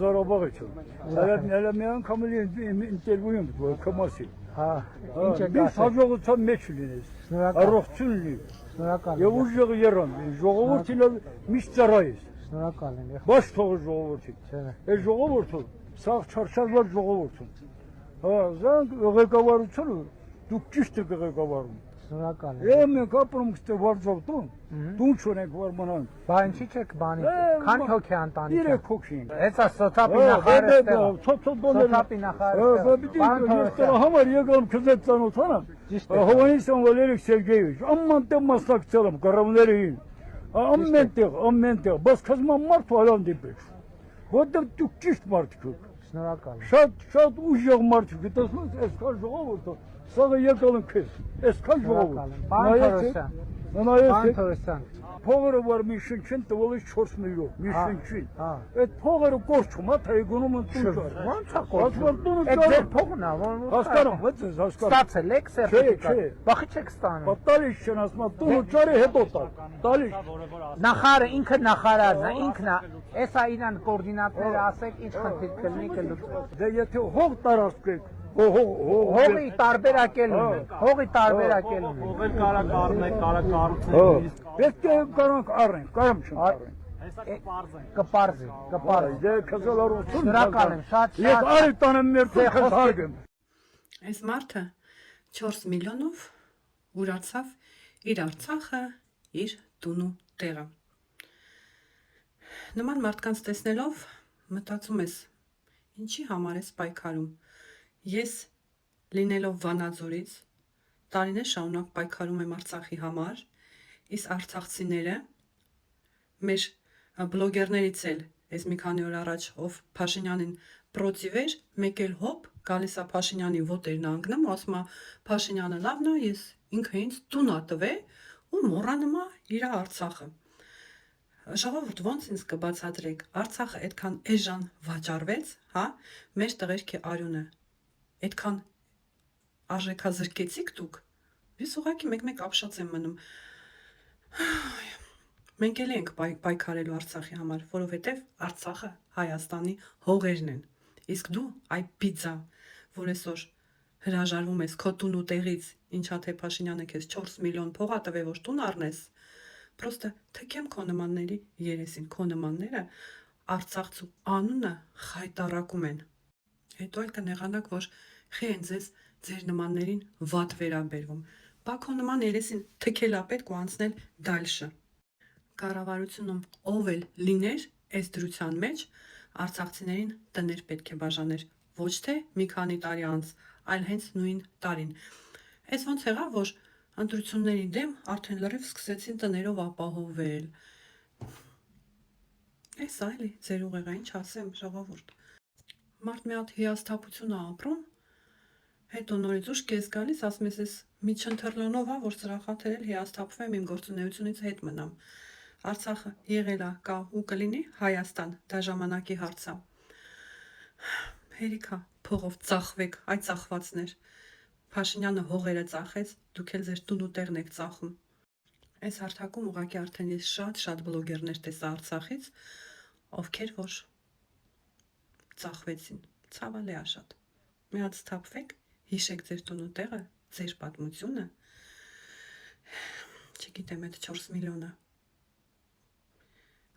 Զորոբաղը Հələ մի անգամ ինտերվյուում կմասի։ Biz հաջողության մեջ լինես, առողջություն լինի, և ուժեղ երան, ժողովուրդ իլը միշտ ծառայես, բաց թողը ժողովորդին, այս ժողովորդը, սաղ չարչարվար ժողովորդում, զանք ղեկավարությունը դուք ճիշտ եք ղեկավարում, մենք ապրում կստե վարձովտում, դու չունենք որ մնանք։ Բա ինչի՞ չեք բանի, քանի հոգի ընտանիք։ 3 հոգի ենք։ Էսա սոթապի նախարարը ստեղա։ Սոթապի նախարարը ստեղա։ Համար եկամ քզետ ծանոթանամ։ Հովանեսյան Վալերիկ Սերգեյևիչ, ամեն տեղ մասնակցել եմ կառավարներին։ Ամենտեղ, բայց քզման մարդ հալան դիպեց։ Որտեղ դուք ճիշտ մարդիկ եք։ Շնորհակալ։ Շատ ուժեղ մարդիկ եք, տեսնում ես այսքան ժողովուրդը, սաղը եկալ եմ քեզ, այսքան ժողովուրդ։ Պարոն Թորոսյան, Փողերը որ մի շնչին տվողից 4 միլիոն, մի շնչին։ Այդ փողերը կորչում, թե գնում են տուն ճար։ Ո՞նց է կորչում։ Այդ ձեր փողն է, որ հասկանում, ո՞նց ես հասկանում։ Ստացել եք սերտիֆիկատ։ Բախի չեք ստանում։ Տալիս չեն ասում, տունը ճարի հետո տալ։ Տալիս։ Նախարարը ինքը նախարարն է, ինքն է։ Էսա իրան կոորդինատները ասեք, ինչ խնդիր կլինի կլուծվի։ Դե եթե հող տարածքեք, հողի տարբերակելում է, հողի տարբերակելում է։ Հողել կարա կառնեք, կարա կառուցենք։ Պետք է կարանք առենք, կարամ չընկարենք։ Կպարզի։ Դե քզալարություն։ Շնորհակալ եմ, շատ։ Եկ արի տանեմ մեր քեզ հարգեմ։ Այս մարդը 4 միլիոնով ուրացավ իր Արցախը, իր տունու տեղը։ Նման մարդկանց տեսնելով մտածում ես, ինչի համար ես պայքարում։ Ես լինելով Վանաձորից տարիներ շարունակ պայքարում եմ Արցախի համար, իսկ արցախցիները մեր բլոգերներից էլ այս մի քանի օր առաջ ով Փաշինյանին պրոտիվ էր, մեկ էլ հոп գալիս է Փաշինյանի ոտերն անգնում, ասում է Փաշինյանը լավն է, ես ինքը ինձ տուն ա տվել ու մոռանում է իր Արցախը։ Ժողովուրդ ոնց ինձ կբացատրեք, Արցախը այդքան էժան վաճառվեց, հա, մեր տղերքի արյունը այդքան արժեքազրկեցիք դուք, ես ուղղակի մեկ-մեկ ապշած եմ մնում։ Մենք էլ ենք պայքարելու Արցախի համար, որովհետև Արցախը Հայաստանի հողերն են, իսկ դու այ պիցա, որ այսօր հրաժարվում ես քո տուն ու տեղից, ինչա թե Փաշինյանը քեզ 4 միլիոն փող ա տվել, որ տուն առնես, պրոստը թքեմ քո նմանների երեսին, քո նմանները Արցախցու անունը խայտառակում են։ Հետո էլ կնեղանաք, որ խի են ձեզ ձեր նմաններին վատ վերաբերվում։ Բա քո նման երեսին թքել ա պետք ու անցնել դալշը։ Կառավարությունում ով էլ լիներ այս դրության մեջ, արցախցիներին տներ պետք է բաժաներ, ոչ թե մի քանի տարի անց, այլ հենց նույն տարին։ Այս ոնց եղավ, որ ընտրությունների դեմ արդեն լրիվ սկսեցին տներով ապահովել։ Այս այլի ձեր ուղեղը ինչ ասեմ, ժողովուրդ։ Մարդ մի հատ հիասթափություն ա ապրում, հետո նորից ուշ կես գալիս, ասում ես միջընթրլոնով ա, որ սրախաթերել հիասթափվեմ իմ գործունեությունից հետ մնամ։ Արցախը եղել ա, կա ու կլինի Հայաստան, դա ժամանակի հարց ա։ Հերիքա փողով ծախվեք, այ ծախվածներ։ Փաշինյանը հողերը ծախեց, դուք էլ ձեր տուն ու տեղն եք ծախում։ Այս հարթակում ուղղակի արդեն ես շատ բլոգերներ տեսա Արցախից, ովքեր որ ծախվեցին, ցավալի ա շատ։ Մի հատ սթափվեք, հիշեք ձեր տուն ու տեղը, ձեր պատմությունը, չգիտեմ այդ 4 միլիոնը,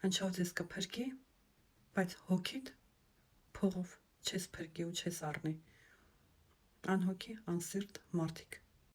հնչով ձեզ կփրկի, բայց հոգիդ փողով չես փրկի ու չես առնի, անհոգի, անսիրտ մարդիկ։